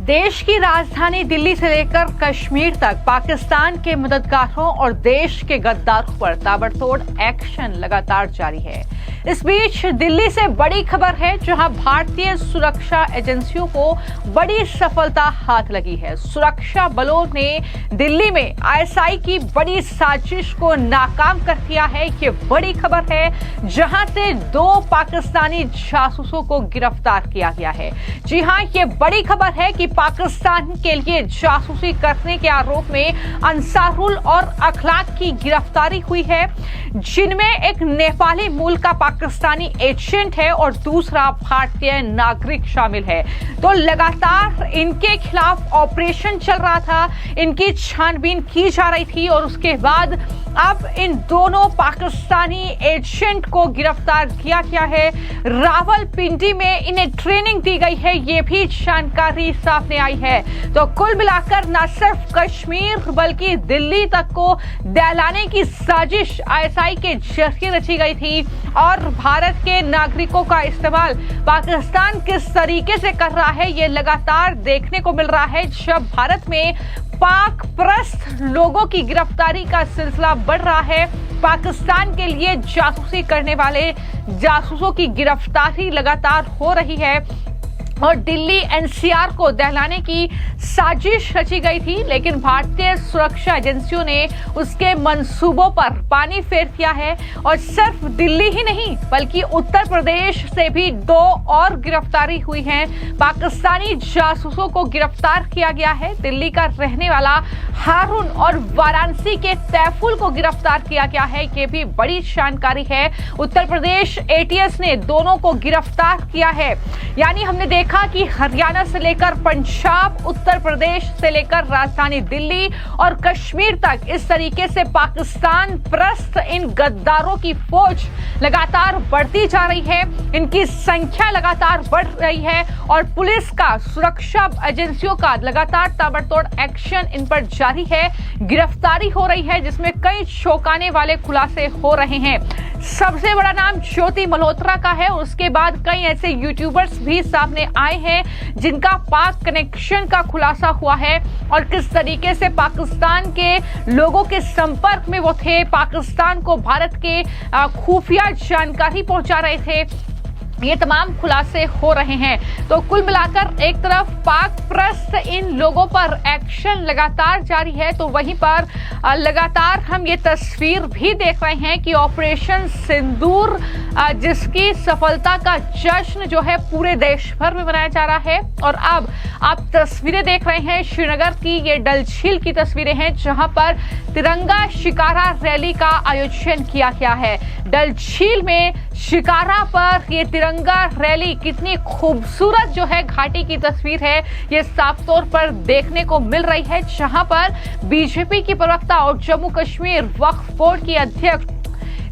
देश की राजधानी दिल्ली से लेकर कश्मीर तक पाकिस्तान के मददगारों और देश के गद्दारों पर ताबड़तोड़ एक्शन लगातार जारी है। इस बीच दिल्ली से बड़ी खबर है, जहां भारतीय सुरक्षा एजेंसियों को बड़ी सफलता हाथ लगी है। सुरक्षा बलों ने दिल्ली में आईएसआई की बड़ी साजिश को नाकाम कर दिया है। ये बड़ी खबर है, जहां से 2 पाकिस्तानी जासूसों को गिरफ्तार किया गया है। जी हां, ये बड़ी खबर है कि पाकिस्तान के लिए जासूसी करने के आरोप में अंसारुल और अखलाक की गिरफ्तारी हुई है, जिनमें एक नेपाली मूल का पाकिस्तानी एजेंट है और दूसरा भारतीय नागरिक शामिल है। तो लगातार इनके खिलाफ ऑपरेशन चल रहा था, इनकी छानबीन की जा रही थी और उसके बाद अब इन दोनों पाकिस्तानी एजेंट को गिरफ्तार किया गया है। रावलपिंडी में इन्हें ट्रेनिंग दी गई है, ये भी जानकारी सामने आई है। तो कुल मिलाकर न सिर्फ कश्मीर बल्कि दिल्ली तक को दहलाने की साजिश आईएसआई के जरिए रची गई थी और भारत के नागरिकों का इस्तेमाल पाकिस्तान किस तरीके से कर रहा है, ये लगातार देखने को मिल रहा है। जब भारत में पाक परस्त लोगों की गिरफ्तारी का सिलसिला बढ़ रहा है, पाकिस्तान के लिए जासूसी करने वाले जासूसों की गिरफ्तारी लगातार हो रही है और दिल्ली एनसीआर को दहलाने की साजिश रची गई थी, लेकिन भारतीय सुरक्षा एजेंसियों ने उसके मंसूबों पर पानी फेर दिया है और सिर्फ दिल्ली ही नहीं बल्कि उत्तर प्रदेश से भी 2 और गिरफ्तारी हुई है। पाकिस्तानी जासूसों को गिरफ्तार किया गया है। दिल्ली का रहने वाला हारून और वाराणसी के तैफुल को गिरफ्तार किया गया है, ये भी बड़ी जानकारी है। उत्तर प्रदेश एटीएस ने दोनों को गिरफ्तार किया है। यानी हमने देखा कि हरियाणा से लेकर पंजाब, उत्तर प्रदेश से लेकर राजधानी दिल्ली और कश्मीर तक इस तरीके से पाकिस्तान परस्त इन गद्दारों की फौज लगातार बढ़ती जा रही है, इनकी संख्या लगातार बढ़ रही है और पुलिस का, सुरक्षा एजेंसियों का लगातार ताबड़तोड़ एक्शन इन पर जारी है। गिरफ्तारी हो रही है जिसमें कई चौंकाने वाले खुलासे हो रहे हैं। सबसे बड़ा नाम ज्योति मल्होत्रा का है, उसके बाद कई ऐसे यूट्यूबर्स भी सामने आए हैं जिनका पाक कनेक्शन का खुलासा हुआ है और किस तरीके से पाकिस्तान के लोगों के संपर्क में वो थे, पाकिस्तान को भारत के खुफिया जानकारी पहुंचा रहे थे। ये तमाम खुलासे हो रहे हैं। तो कुल मिलाकर एक तरफ पाक परस्त इन लोगों पर एक्शन लगातार जारी है, तो वहीं पर लगातार हम ये तस्वीर भी देख रहे हैं कि ऑपरेशन सिंदूर, जिसकी सफलता का जश्न जो है पूरे देश भर में मनाया जा रहा है। और अब आप तस्वीरें देख रहे हैं श्रीनगर की, ये डल झील की तस्वीरें हैं जहां पर तिरंगा शिकारा रैली का आयोजन किया गया है। डल झील में शिकारा पर ये तिरंगा रैली कितनी खूबसूरत जो है घाटी की तस्वीर है, ये साफ तौर पर देखने को मिल रही है, जहां पर बीजेपी की प्रवक्ता और जम्मू कश्मीर वक्फ बोर्ड की अध्यक्ष,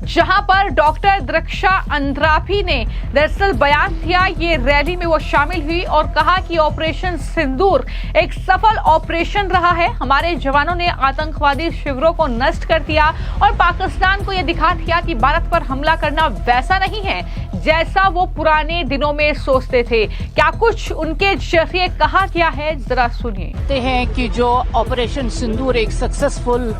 जहां पर डॉक्टर दृक्षा अंद्राफी ने दरअसल बयान दिया। ये रैली में वो शामिल हुई और कहा कि ऑपरेशन सिंदूर एक सफल ऑपरेशन रहा है। हमारे जवानों ने आतंकवादी शिविरों को नष्ट कर दिया और पाकिस्तान को यह दिखा दिया कि भारत पर हमला करना वैसा नहीं है जैसा वो पुराने दिनों में सोचते थे। क्या कुछ उनके जरिए कहा गया है, जरा सुनिए। हैं कि जो ऑपरेशन सिंदूर एक सक्सेसफुल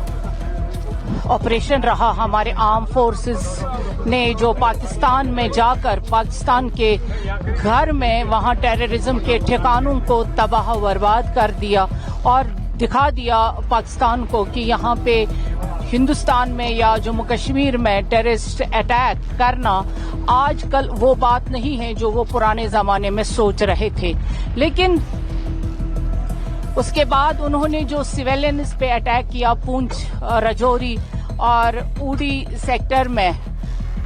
ऑपरेशन रहा, हमारे आर्म फोर्सेस ने जो पाकिस्तान में जाकर पाकिस्तान के घर में वहां टेररिज्म के ठिकानों को तबाह बर्बाद कर दिया और दिखा दिया पाकिस्तान को कि यहाँ पे हिंदुस्तान में या जम्मू कश्मीर में टेररिस्ट अटैक करना आजकल वो बात नहीं है जो वो पुराने जमाने में सोच रहे थे। लेकिन उसके बाद उन्होंने जो सिविलियंस पे अटैक किया पुंछ, राजौरी और उड़ी सेक्टर में,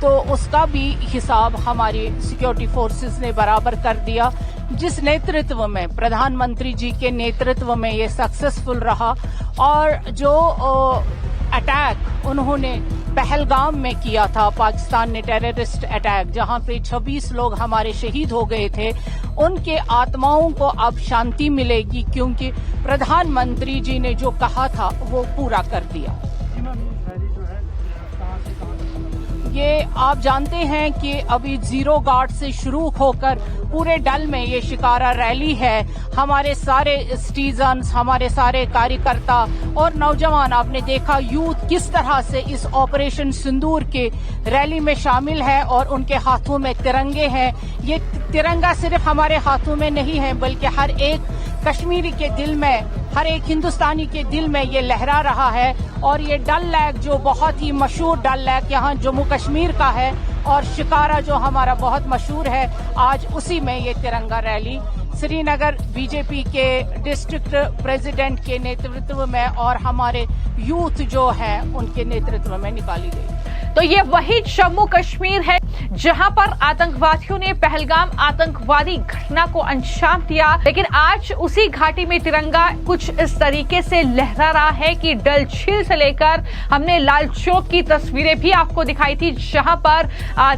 तो उसका भी हिसाब हमारी सिक्योरिटी फोर्सेस ने बराबर कर दिया, जिस नेतृत्व में, प्रधानमंत्री जी के नेतृत्व में ये सक्सेसफुल रहा। और जो अटैक उन्होंने पहलगाम में किया था, पाकिस्तान ने टेररिस्ट अटैक, जहां पे 26 लोग हमारे शहीद हो गए थे, उनके आत्माओं को अब शांति मिलेगी क्योंकि प्रधानमंत्री जी ने जो कहा था वो पूरा कर दिया। ये आप जानते हैं कि अभी जीरो गार्ड से शुरू होकर पूरे डल में ये शिकारा रैली है। हमारे सारे सिटीजन्स, हमारे सारे कार्यकर्ता और नौजवान, आपने देखा यूथ किस तरह से इस ऑपरेशन सिंदूर के रैली में शामिल है और उनके हाथों में तिरंगे हैं। ये तिरंगा सिर्फ हमारे हाथों में नहीं है, बल्कि हर एक कश्मीरी के दिल में, हर एक हिंदुस्तानी के दिल में ये लहरा रहा है। और ये डल लेक जो बहुत ही मशहूर डल लेक यहाँ जम्मू कश्मीर का है और शिकारा जो हमारा बहुत मशहूर है, आज उसी में ये तिरंगा रैली श्रीनगर बीजेपी के डिस्ट्रिक्ट प्रेसिडेंट के नेतृत्व में और हमारे यूथ जो है उनके नेतृत्व में निकाली गई। तो ये वही जम्मू कश्मीर है जहां पर आतंकवादियों ने पहलगाम आतंकवादी घटना को अंजाम दिया, लेकिन आज उसी घाटी में तिरंगा कुछ इस तरीके से लहरा रहा है कि डल झील से लेकर हमने लाल चौक की तस्वीरें भी आपको दिखाई थी, जहां पर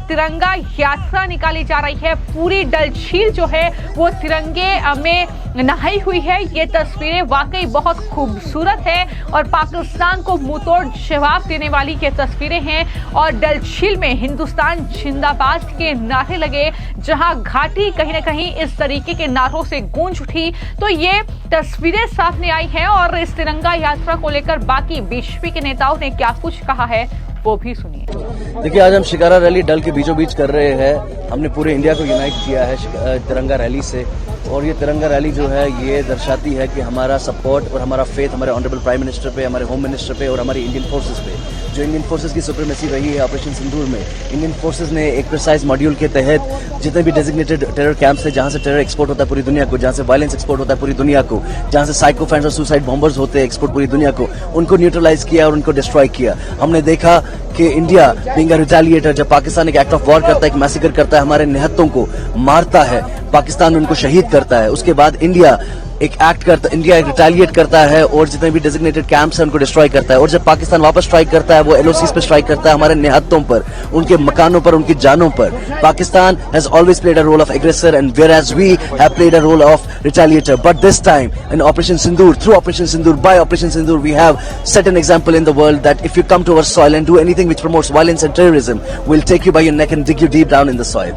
तिरंगा यात्रा निकाली जा रही है। पूरी डल झील जो है वो तिरंगे में नहाई हुई है। ये तस्वीरें वाकई बहुत खूबसूरत है और पाकिस्तान को मुंहतोड़ जवाब देने वाली ये तस्वीरें हैं। और डल झील में हिंदुस्तान जिंदाबाद के नारे लगे, जहां घाटी कहीं न कहीं इस तरीके के नारों से गूंज उठी। तो ये तस्वीरें सामने आई हैं और इस तिरंगा यात्रा को लेकर बाकी बीजेपी के नेताओं ने क्या कुछ कहा है वो भी सुनिए। देखिए, आज हम शिकारा रैली डल के बीचों बीच कर रहे हैं। हमने पूरे इंडिया को यूनाइट किया है तिरंगा रैली से, और ये तिरंगा रैली जो है ये दर्शाती है कि हमारा सपोर्ट और हमारा फेथ हमारे ऑनरेबल प्राइम मिनिस्टर पे, हमारे होम मिनिस्टर पे और हमारी इंडियन फोर्सेस पे। जो इंडियन फोर्सेस की सुप्रीमेसी रही है ऑपरेशन सिंदूर में, इंडियन फोर्सेस ने एक प्रिसाइज मॉड्यूल के तहत जितने भी डेजिग्नेटेड टेरर कैंप्स है, जहां से टेरर एक्सपोर्ट होता है पूरी दुनिया को, जहां से वायलेंस एक्सपोर्ट होता है पूरी दुनिया को, जहां से साइकोफैंस और सुसाइड बॉम्बर्स होते हैं एक्सपोर्ट पूरी दुनिया को, उनको न्यूट्रलाइज किया और उनको डिस्ट्रॉय किया। हमने देखा कि इंडिया बीइंग अ रिटेलिएटर, जब पाकिस्तान एक एक्ट ऑफ वॉर करता है, एक मैसेकर करता है, हमारे निहत्तों को मारता है, पाकिस्तान उनको शहीद करता है, उसके बाद इंडिया एक रिटेलिएट करता है और जितने भी डेजिग्नेटेड कैंप्स हैं उनको डिस्ट्रॉय करता है। और जब पाकिस्तान वापस स्ट्राइक करता है, वो एलओसीज पे स्ट्राइक करता है, हमारे निहत्तों पर, उनके मकानों पर, उनकी जानों पर। Pakistan has always played a role of aggressor and whereas we have played a role of retaliator, but this time in Operation Sindoor, through Operation Sindoor, by Operation Sindoor, we have set an example in the world that if you come to our soil and do anything which promotes violence and terrorism, we'll take you by your neck and dig you deep down in the soil.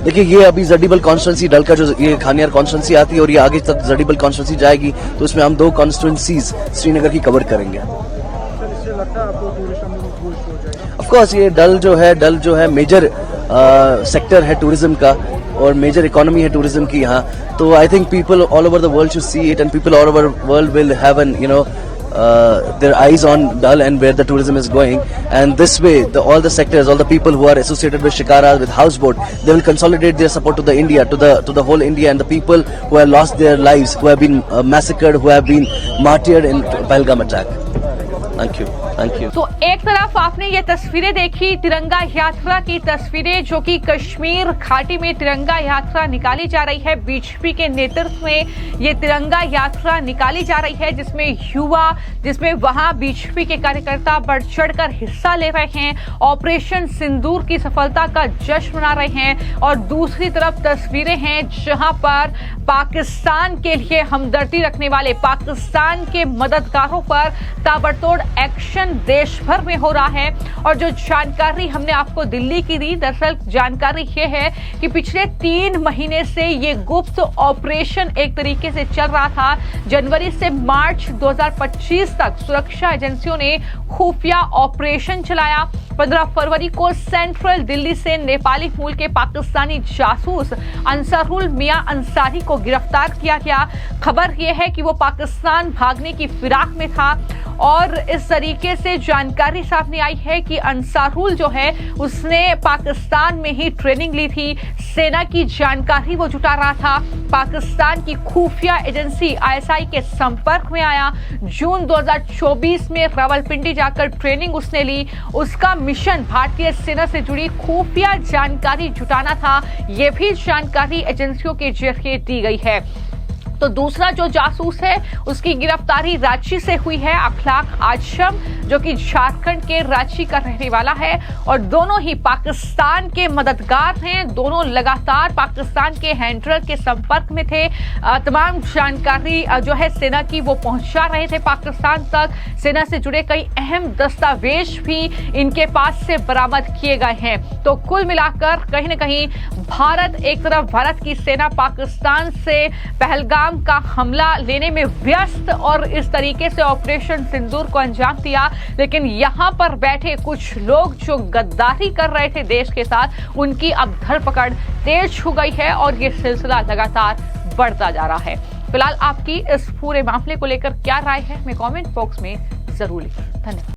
देखिए, ये अभी जडीबल constituency डल का जो ये Khanyar constituency आती है और ये आगे तक जडीबल कॉन्स्टिट्यूंसी जाएगी, तो इसमें हम 2 कॉन्स्टिट्यूंसीज श्रीनगर की कवर करेंगे। ऑफ कोर्स ये डल जो है मेजर सेक्टर है टूरिज्म का और मेजर इकोनॉमी है टूरिज्म की यहाँ। तो I think people all over the world should see it and people all over world will have an their eyes on Dal and where the tourism is going, and this way all the sectors, all the people who are associated with Shikara, with houseboat, they will consolidate their support to the India, to the whole India, and the people who have lost their lives, who have been massacred, who have been martyred in Pahalgam attack. Thank you. तो एक तरफ आपने ये तस्वीरें देखी, तिरंगा यात्रा की तस्वीरें, जो कि कश्मीर घाटी में तिरंगा यात्रा निकाली जा रही है। बीजेपी के नेतृत्व में ये तिरंगा यात्रा निकाली जा रही है, जिसमें वहां बीजेपी के कार्यकर्ता बढ़ चढ़कर हिस्सा ले रहे हैं, ऑपरेशन सिंदूर की सफलता का जश्न मना रहे हैं। और दूसरी तरफ तस्वीरें हैं जहां पर पाकिस्तान के लिए हमदर्दी रखने वाले, पाकिस्तान के मददगारों पर ताबड़तोड़ एक्शन देश भर में हो रहा है। और जो जानकारी हमने आपको दिल्ली की दी, दरअसल जानकारी ये है कि पिछले 3 महीने से ये गुप्त ऑपरेशन एक तरीके से चल रहा था। जनवरी से मार्च 2025 तक सुरक्षा एजेंसियों ने खुफिया ऑपरेशन चलाया। 15 फरवरी को सेंट्रल दिल्ली से नेपाली मूल के पाकिस्तानी जासूस अंसारुल मियां अंसारी को गिरफ्तार किया गया। खबर यह है कि वो पाकिस्तान भागने की फिराक में था और इस तरीके से जानकारी सामने आई है कि अंसारुल जो है उसने पाकिस्तान में ही ट्रेनिंग ली थी, सेना की जानकारी वो जुटा रहा था, पाकिस्तान की खुफिया एजेंसी आईएसआई के संपर्क में आया। जून 2024 में रावलपिंडी जाकर ट्रेनिंग उसने ली। उसका मिशन भारतीय सेना से जुड़ी खुफिया जानकारी जुटाना था। यह भी जानकारी एजेंसियों के जरिए दी गई है। तो दूसरा जो जासूस है उसकी गिरफ्तारी रांची से हुई है, अखलाक आजम, जो कि झारखंड के रांची का रहने वाला है और दोनों ही पाकिस्तान के मददगार हैं। दोनों लगातार पाकिस्तान के हैंडलर के संपर्क में थे। तमाम जानकारी जो है सेना की वो पहुंचा रहे थे पाकिस्तान तक। सेना से जुड़े कई अहम दस्तावेज भी इनके पास से बरामद किए गए हैं। तो कुल मिलाकर कहीं न कहीं एक तरफ भारत की सेना पाकिस्तान से पहलगाम का हमला लेने में व्यस्त और इस तरीके से ऑपरेशन सिंदूर को अंजाम दिया, लेकिन यहां पर बैठे कुछ लोग जो गद्दारी कर रहे थे देश के साथ, उनकी अब धरपकड़ तेज हो गई है और ये सिलसिला लगातार बढ़ता जा रहा है। फिलहाल आपकी इस पूरे मामले को लेकर क्या राय है, हमें कमेंट बॉक्स में जरूर लिखें। धन्यवाद।